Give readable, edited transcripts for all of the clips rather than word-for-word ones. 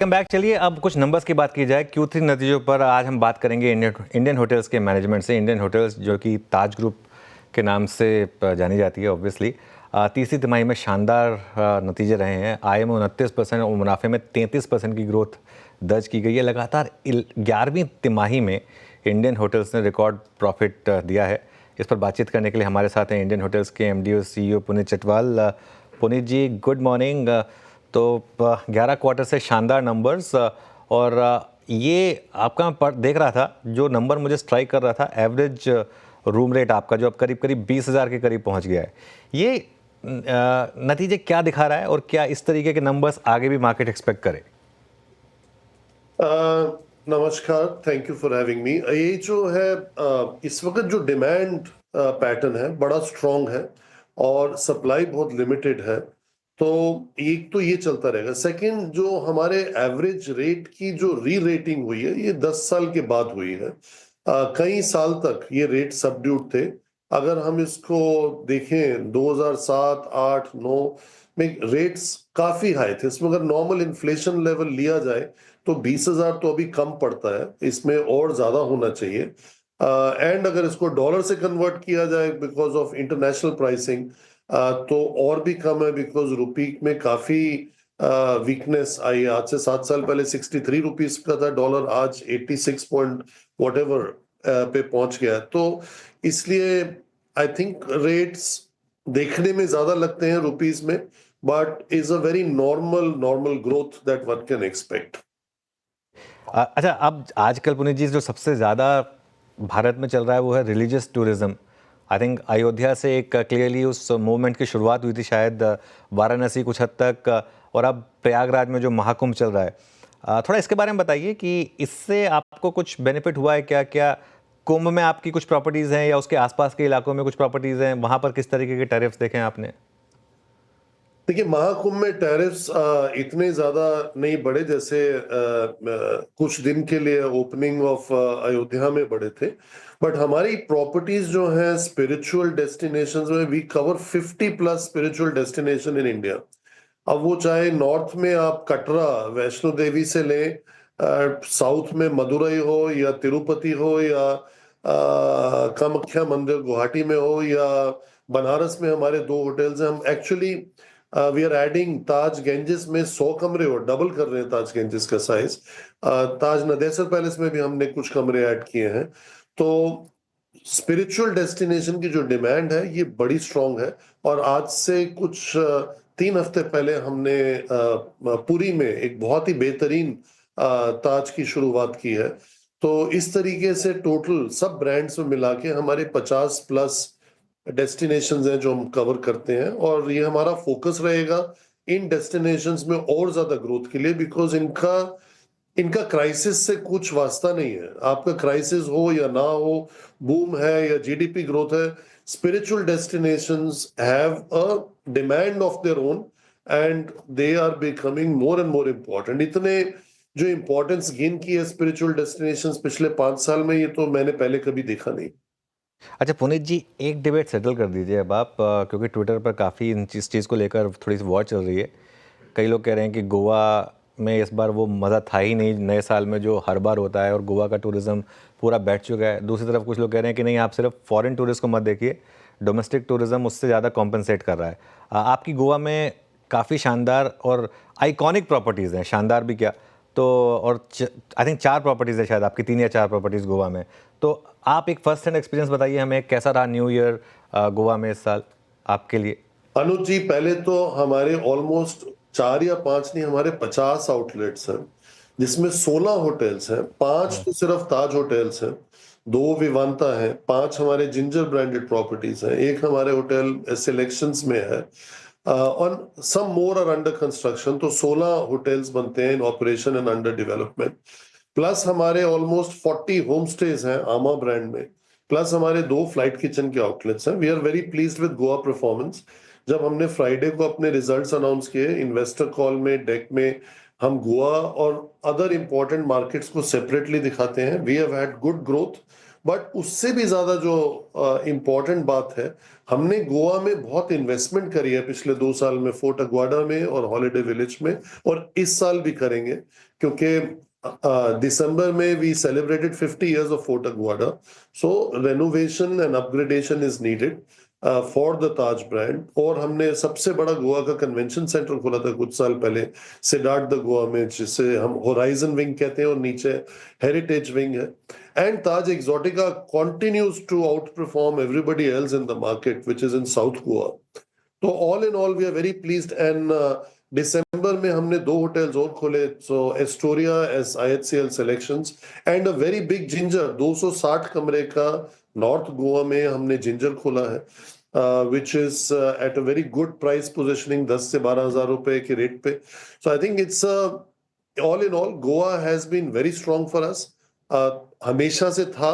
Welcome back. चलिए अब कुछ नंबर्स की बात की जाए। Q3 नतीजों पर आज हम बात करेंगे इंडियन होटल्स के मैनेजमेंट से। इंडियन होटल्स जो कि ताज ग्रुप के नाम से जानी जाती है ऑब्वियसली, तीसरी तिमाही में शानदार नतीजे रहे हैं। आय में 29% और मुनाफे में 33% की ग्रोथ दर्ज की गई है। लगातार 11वीं तिमाही में इंडियन होटल्स ने रिकॉर्ड प्रॉफिट दिया है। इस पर बातचीत करने के लिए हमारे साथ हैं इंडियन होटल्स के MD और CEO पुनीत चटवाल। पुनीत जी, गुड मॉर्निंग। तो 11 क्वार्टर से शानदार नंबर्स, और ये आपका देख रहा था, जो नंबर मुझे स्ट्राइक कर रहा था, एवरेज रूम रेट आपका जो अब करीब करीब 20,000 के करीब पहुंच गया है। ये नतीजे क्या दिखा रहा है और क्या इस तरीके के नंबर्स आगे भी मार्केट एक्सपेक्ट करे? नमस्कार, थैंक यू फॉर हैविंग मी। ये जो है इस वक्त जो डिमांड पैटर्न है बड़ा स्ट्रांग है और सप्लाई बहुत लिमिटेड है, तो एक तो ये चलता रहेगा। सेकंड, जो हमारे एवरेज रेट की जो री रेटिंग हुई है ये 10 साल के बाद हुई है। कई साल तक ये रेट सबड्यूड थे। अगर हम इसको देखें 2007, 8, 9 में रेट्स काफी हाई थे। इसमें अगर नॉर्मल इन्फ्लेशन लेवल लिया जाए तो 20,000 तो अभी कम पड़ता है, इसमें और ज्यादा होना चाहिए। एंड अगर इसको डॉलर से कन्वर्ट किया जाए बिकॉज ऑफ इंटरनेशनल प्राइसिंग, तो और भी कम है, बिकॉज रुपी में काफी वीकनेस आई। आज से 7 साल पहले 63 रुपीस का था डॉलर, आज 86 पॉइंट वट एवर पे पहुंच गया। तो इसलिए आई थिंक रेट्स देखने में ज्यादा लगते हैं रुपीस में, but is a very normal growth that one can expect. अच्छा, अब आजकल पुनीत जी जो सबसे ज़्यादा भारत में चल रहा है वो है religious tourism. I think Ayodhya से एक क्लियरली उस मूवमेंट की शुरुआत हुई थी, शायद वाराणसी कुछ हद तक, और अब प्रयागराज में जो महाकुंभ चल रहा है। थोड़ा इसके बारे में बताइए कि इससे आपको कुछ बेनिफिट हुआ है क्या? क्या कुंभ में आपकी कुछ प्रॉपर्टीज़ हैं या उसके आसपास के इलाकों में कुछ प्रॉपर्टीज़ हैं, वहाँ पर किस तरीके के टैरिफ्स देखे हैं आपने? देखिए, महाकुंभ में टैरिफ्स इतने ज्यादा नहीं बढ़े जैसे कुछ दिन के लिए ओपनिंग ऑफ अयोध्या में बढ़े थे। बट हमारी प्रॉपर्टीज जो हैं स्पिरिचुअल डेस्टिनेशंस में, we cover 50 plus spiritual destination in India. अब वो चाहे नॉर्थ में आप कटरा वैष्णो देवी से लें, साउथ में मदुरई हो या तिरुपति हो या कामाख्या मंदिर गुवाहाटी में हो, या बनारस में हमारे 2 होटल्स हैं। हम actually we are adding Taj Ganges में 100 कमरे और डबल कर रहे हैं ताज गेंजिस का साइज। ताज नदेसर पैलेस में भी हमने कुछ कमरे ऐड किए हैं। तो स्पिरिचुअल डेस्टिनेशन की जो डिमांड है ये बड़ी स्ट्रांग है। और आज से कुछ 3 हफ्ते पहले हमने पुरी में एक बहुत ही बेहतरीन ताज की शुरुआत की है। तो इस तरीके से टोटल सब ब्रांड्स में मिला के हमारे 50 प्लस डेस्टिनेशंस हैं जो हम कवर करते हैं, और ये हमारा फोकस रहेगा इन डेस्टिनेशंस में और ज्यादा ग्रोथ के लिए, बिकॉज इनका इनका क्राइसिस से कुछ वास्ता नहीं है। आपका क्राइसिस हो या ना हो, बूम है या जीडीपी ग्रोथ है, spiritual destinations have a demand of their own, and they are becoming more and more important. इतने जो इम्पोर्टेंस गेन की है स्पिरिचुअल डेस्टिनेशंस पिछले 5 साल में, ये तो मैंने पहले कभी देखा नहीं। अच्छा पुनीत जी, एक डिबेट सेटल कर दीजिए अब आप, क्योंकि ट्विटर पर काफ़ी इस चीज़ को लेकर थोड़ी सी वॉर चल रही है। कई लोग कह रहे हैं कि गोवा में इस बार वो मज़ा था ही नहीं नए साल में जो हर बार होता है, और गोवा का टूरिज़्म पूरा बैठ चुका है। दूसरी तरफ कुछ लोग कह रहे हैं कि नहीं, आप सिर्फ फॉरेन टूरिस्ट को मत देखिए, डोमेस्टिक टूरिज़्म उससे ज़्यादा कॉम्पनसेट कर रहा है। आपकी गोवा में काफ़ी शानदार और आइकॉनिक प्रॉपर्टीज़ हैं, शानदार भी क्या तो, और आई थिंक 4 प्रॉपर्टीज़ है शायद आपकी, 3 या 4 प्रॉपर्टीज़ गोवा में। तो आप एक फर्स्ट हैंड एक्सपीरियंस बताइए हमें, कैसा रहा न्यू ईयर गोवा में इस साल आपके लिए? अनुज जी, पहले तो हमारे ऑलमोस्ट 4 या 5 नहीं, हमारे 50 आउटलेट्स हैं, जिसमें 16 होटल्स हैं। 5 तो सिर्फ ताज होटल्स हैं, 2 विवांता हैं, 5 हमारे जिंजर ब्रांडेड प्रॉपर्टीज हैं, एक हमारे होटल सिलेक्शंस में है, और some more are under construction. तो 16 होटल्स बनते हैं in operation and under development. Plus हमारे ऑलमोस्ट 40 होम स्टेज हैं आमा ब्रांड में। प्लस हमारे 2 फ्लाइट किचन के आउटलेट्स हैं। We are very pleased with Goa performance. जब हमने फ्राइडे को अपने रिजल्ट्स अनाउंस किए इन्वेस्टर कॉल में, डेक में, हम गोवा और अदर इंपॉर्टेंट मार्केट्स को सेपरेटली दिखाते हैं। We have had good growth but उससे भी ज्यादा जो इम्पोर्टेंट बात है, हमने गोवा में बहुत इन्वेस्टमेंट करी है पिछले 2 साल में, फोर्ट अग्वाडा में और हॉलिडे विलेज में, और इस साल भी करेंगे, क्योंकि दिसंबर में we celebrated 50 years of Fort Aguada. So renovation and upgradation is needed for the Taj brand. और हमने सबसे बड़ा गोवा का कन्वेंशन सेंटर खोला था कुछ साल पहले, सिडार्ट द गोवा में, जिसे हम होराइजन विंग कहते हैं, और नीचे हेरिटेज विंग है। And Taj Exotica continues to outperform everybody else in the market, which is in South Goa. तो all in all we are very pleased. And दिसंबर में हमने 2 होटल्स और खोले, so Astoria as IHCL selections and a very big Ginger 260 कमरे का north Goa में हमने जिंजर खोला है, which is at a very good price positioning, 10 से 12 हजार रुपए के रेट पे। So I think it's all in all Goa has been very strong for us, हमेशा से था।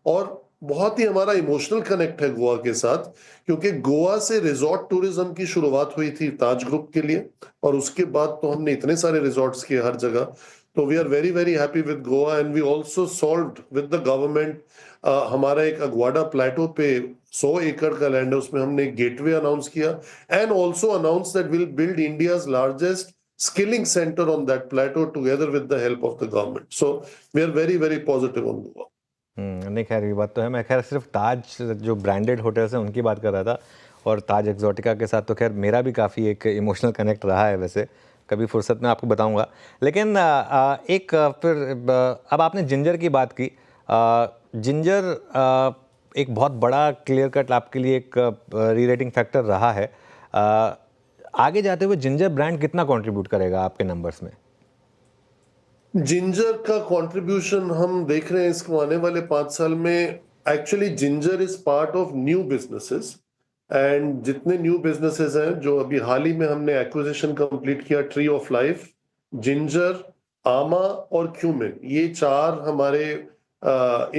और बहुत ही हमारा इमोशनल कनेक्ट है गोवा के साथ, क्योंकि गोवा से रिजॉर्ट टूरिज्म की शुरुआत हुई थी ताज ग्रुप के लिए, और उसके बाद तो हमने इतने सारे रिजॉर्ट्स किए हर जगह। तो we are very very happy with Goa, and we also solved with the government. हमारा एक अग्वाडा प्लेटो पे 100 एकड़ का लैंड है, उसमें हमने एक गेटवे अनाउंस किया, and also announce that will build India's largest skilling center on that plateau together with the help of the government. So we are very very positive on Goa. नहीं खैर ये बात तो है। मैं खैर सिर्फ ताज जो ब्रांडेड होटल्स हैं उनकी बात कर रहा था, और ताज एक्सोटिका के साथ तो खैर मेरा भी काफ़ी एक इमोशनल कनेक्ट रहा है, वैसे कभी फुर्सत में आपको बताऊंगा। लेकिन फिर अब आपने जिंजर की बात की। जिंजर एक बहुत बड़ा क्लियर कट आपके लिए एक री रेटिंग फैक्टर रहा है। आगे जाते हुए जिंजर ब्रांड कितना कंट्रीब्यूट करेगा आपके नंबर्स में? जिंजर का कंट्रीब्यूशन हम देख रहे हैं इसको आने वाले 5 साल में। Actually ginger is part of new businesses, and जितने न्यू बिजनेसेस हैं जो अभी हाल ही में हमने एक्विजिशन कंप्लीट किया, ट्री ऑफ लाइफ, जिंजर, आमा और क्यूमिन, ये 4 हमारे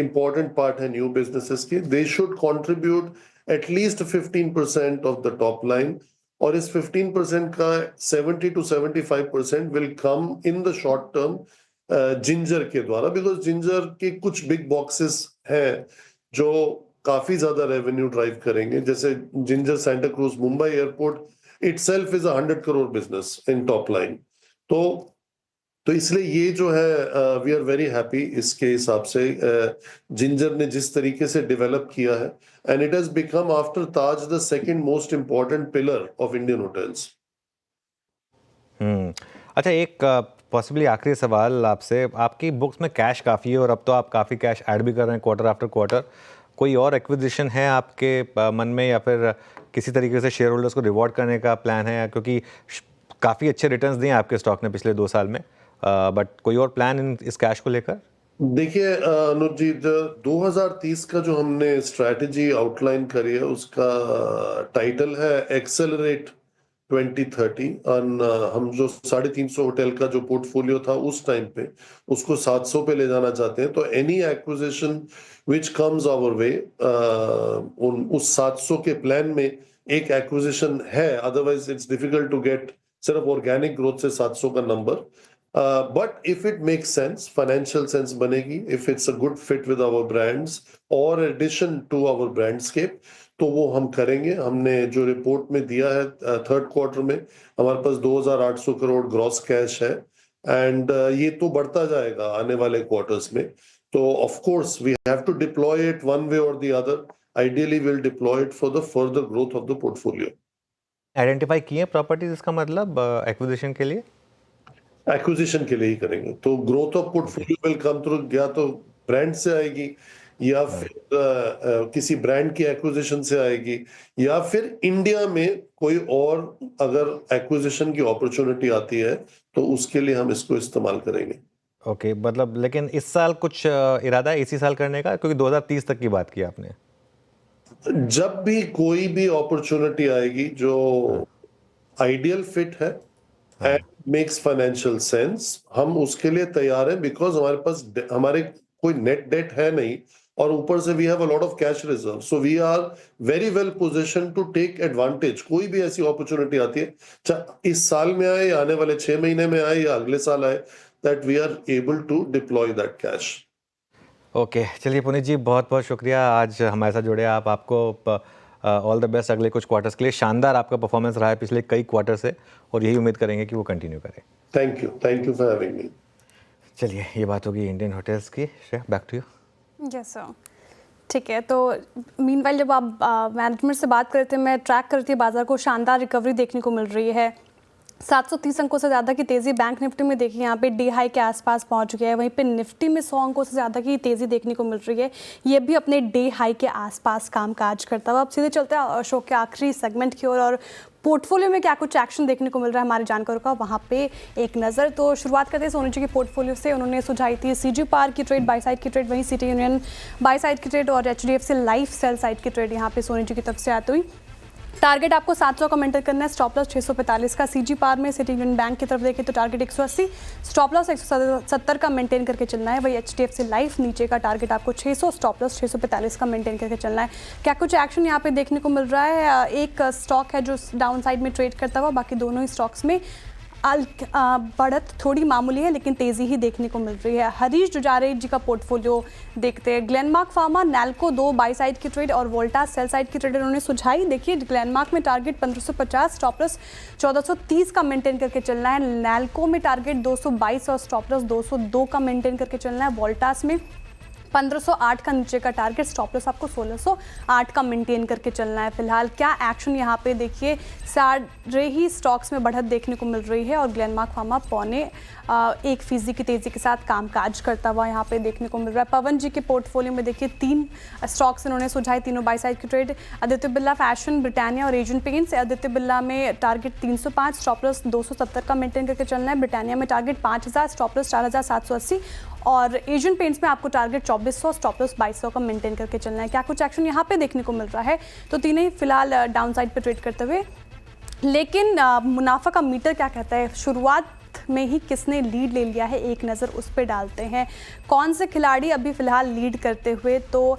इंपॉर्टेंट पार्ट है न्यू बिजनेसेस के। They should contribute at least 15% of the top line, और इस 15% का 70 to 75% will come in the short term ginger के द्वारा, बिकॉज जिंजर के कुछ बिग बॉक्सेस हैं जो काफी ज्यादा रेवेन्यू ड्राइव करेंगे, जैसे ginger Santa cruise Mumbai airport itself is 100 crore business in top line. तो इसलिए ये जो है वी आर वेरी हैप्पी इसके हिसाब से जिंजर ने जिस तरीके से डेवलप किया है, and it has become after Taj the second most important pillar of Indian hotels. अच्छा, एक पॉसिबली आखिरी सवाल आपसे। आपकी बुक्स में कैश काफ़ी है, और अब तो आप काफ़ी कैश ऐड भी कर रहे हैं क्वार्टर आफ्टर क्वार्टर। कोई और एक्विजिशन है आपके मन में, या फिर किसी तरीके से शेयर होल्डर्स को रिवॉर्ड करने का प्लान है? क्योंकि काफ़ी अच्छे रिटर्न्स दिए आपके स्टॉक ने पिछले 2 साल में, बट कोई और प्लान इस कैश को लेकर? देखिए अनुज जी, 2030 का जो हमने स्ट्रैटेजी आउटलाइन करी है उसका टाइटल है एक्सेलरेट 2030। हम जो 350 होटल का जो पोर्टफोलियो था उस टाइम पे, उसको 700 पे ले जाना चाहते हैं। तो any acquisition which comes our way, उस 700 के प्लान में एक एक्विजिशन है, otherwise it's difficult to get सिर्फ ऑर्गेनिक ग्रोथ से 700 का नंबर। But if it make sense, financial sense बनेगी, if it's a good fit with our brands और एडिशन टू आवर ब्रांडस्केप, तो वो हम करेंगे। हमने जो रिपोर्ट में दिया है थर्ड क्वार्टर में, हमारे पास 2800 करोड़ ग्रॉस कैश है, एंड ये तो बढ़ता जाएगा आने वाले क्वार्टर्स में। तो of course we have to deploy it one way or the other. Ideally will deploy it for the further growth of the portfolio. Identify किए प्रॉपर्टीज, इसका मतलब एक्विजिशन के लिए? एक्विजिशन के लिए ही करेंगे, तो growth of portfolio will come through, या तो ब्रांड से आएगी, या फिर किसी ब्रांड की एक्विजिशन से आएगी, या फिर इंडिया में कोई और अगर एक्विजिशन की अपॉर्चुनिटी आती है तो उसके लिए हम इसको इस्तेमाल करेंगे। ओके, मतलब लेकिन इस साल कुछ इरादा है इसी साल करने का, क्योंकि 2030 तक की बात की आपने? जब भी कोई भी अपॉर्चुनिटी आएगी जो आइडियल फिट है एंड मेक्स फाइनेंशियल सेंस, हम उसके लिए तैयार हैं, बिकॉज हमारे पास हमारे कोई नेट डेट है नहीं, और ऊपर से we have a lot of cash reserve, so we are very well position to take advantage. कोई भी ऐसी अपॉर्चुनिटी आती है, चाहे इस साल में आए, या आने वाले 6 महीने में आए, या अगले साल आए, that we are able to deploy that cash. Okay, चलिए पुनीत जी, बहुत बहुत शुक्रिया आज हमारे साथ जुड़े आप। आपको ऑल द बेस्ट अगले कुछ क्वार्टर्स के लिए। शानदार आपका परफॉर्मेंस रहा है पिछले कई क्वार्टर से और यही उम्मीद करेंगे कि वो कंटिन्यू करे। Thank you for having me. चलिए, ये बात होगी इंडियन होटल्स की। Shreya, back to you. Yes sir, ठीक है। तो मीनवाइल जब आप मैनेजमेंट से बात कर रहे थे, मैं ट्रैक कर रही थी बाजार को, शानदार रिकवरी देखने को मिल रही है। 730 अंकों से ज़्यादा की तेज़ी बैंक निफ्टी में देखिए, यहाँ पे डे हाई के आसपास पहुंच गया है। वहीं पे निफ्टी में 100 अंकों से ज़्यादा की तेज़ी देखने को मिल रही है, ये भी अपने डे हाई के आसपास कामकाज करता हुआ। अब सीधे चलते हैं अशोक के आखिरी सेगमेंट की ओर और पोर्टफोलियो में क्या कुछ एक्शन देखने को मिल रहा है हमारे जानकारों का, वहाँ पे एक नज़र। तो शुरुआत करते हैं सोनी जी के पोर्टफोलियो से। उन्होंने सुझाई थी सीजी पार की ट्रेड, बाई साइड की ट्रेड, वहीं सिटी यूनियन बाई साइड की ट्रेड और HDFC लाइफ सेल साइड की ट्रेड यहाँ पे सोनी जी की तरफ से आती हुई। टारगेट आपको 700 का मेंटेन करना है, स्टॉप लॉस 645 का। सीजी पार में सिटी यूनियन बैंक की तरफ देखें तो टारगेट 180, स्टॉप लॉस 170 का मेंटेन करके चलना है। वही HDFC लाइफ नीचे का टारगेट आपको 600, स्टॉप लॉस 645 का मेंटेन करके चलना है। क्या कुछ एक्शन यहाँ पे देखने को मिल रहा है? एक स्टॉक है जो डाउन साइड में ट्रेड करता हुआ, बाकी दोनों ही स्टॉक्स में बढ़त थोड़ी मामूली है लेकिन तेज़ी ही देखने को मिल रही है। हरीश जुजारे जी का पोर्टफोलियो देखते हैं। Glenmark pharma, NALCO 2 by side की ट्रेड और वोल्टास सेल साइड की ट्रेड उन्होंने सुझाई। देखिए, ग्लेनमार्क में टारगेट 1550, स्टॉप लॉस 1430 का मेंटेन करके चलना है। नैल्को में टारगेट 222 और स्टॉप लॉस 202 का मेंटेन करके चलना है। वोल्टास में 1508 का नीचे का टारगेट, स्टॉप लॉस आपको 1608 का मेंटेन करके चलना है। फिलहाल क्या एक्शन यहाँ पे देखिए, सारे ही स्टॉक्स में बढ़त देखने को मिल रही है और ग्लेनमार्क फार्मा 0.1% की तेज़ी के साथ कामकाज करता हुआ यहाँ पे देखने को मिल रहा है। पवन जी के पोर्टफोलियो में देखिए 3 स्टॉक्स इन्होंने सुझाए, तीनों बाई साइड की trade. Aditya Birla fashion, Britannia और एशियन पेंट्स। आदित्य बिरला में टारगेट 305, स्टॉप लॉस 270 का मेंटेन करके चलना है। ब्रिटानिया में टारगेट 5000, स्टॉप लॉस 4780 और एशियन पेंट्स में आपको टारगेट 2400, स्टॉप लॉस 2200 का मेंटेन करके चलना है। क्या कुछ एक्शन यहाँ पे देखने को मिल रहा है? तो तीनों ही फिलहाल डाउन साइड पे ट्रेड करते हुए, लेकिन मुनाफा का मीटर क्या कहता है? शुरुआत में ही किसने लीड ले लिया है, एक नज़र उस पर डालते हैं। कौन से खिलाड़ी अभी फिलहाल लीड करते हुए? तो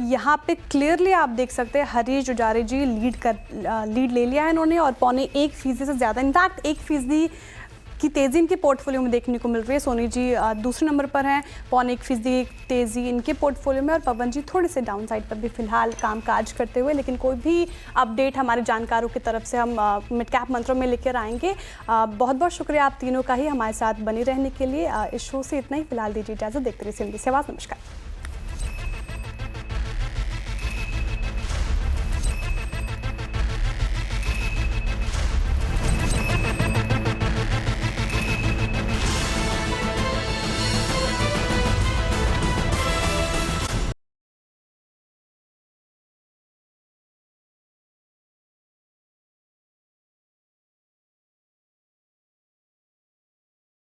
यहाँ पे क्लियरली आप देख सकते हैं हरीश जुजारे जी लीड ले लिया है इन्होंने और 0.1% से ज़्यादा, इनफैक्ट 1% की तेज़ी इनके पोर्टफोलियो में देखने को मिल रही है। सोनी जी दूसरे नंबर पर हैं, 0.1% तेज़ी इनके पोर्टफोलियो में और पवन जी थोड़े से डाउन साइड पर भी फिलहाल कामकाज करते हुए। लेकिन कोई भी अपडेट हमारे जानकारों की तरफ से हम मिड कैप मंत्रों में लेकर आएंगे। बहुत बहुत शुक्रिया आप तीनों का ही हमारे साथ बने रहने के लिए। इस शो से इतना ही, फिलहाल दीजिए इजाज़त। देखते रहिए CNBC आवाज़। नमस्कार।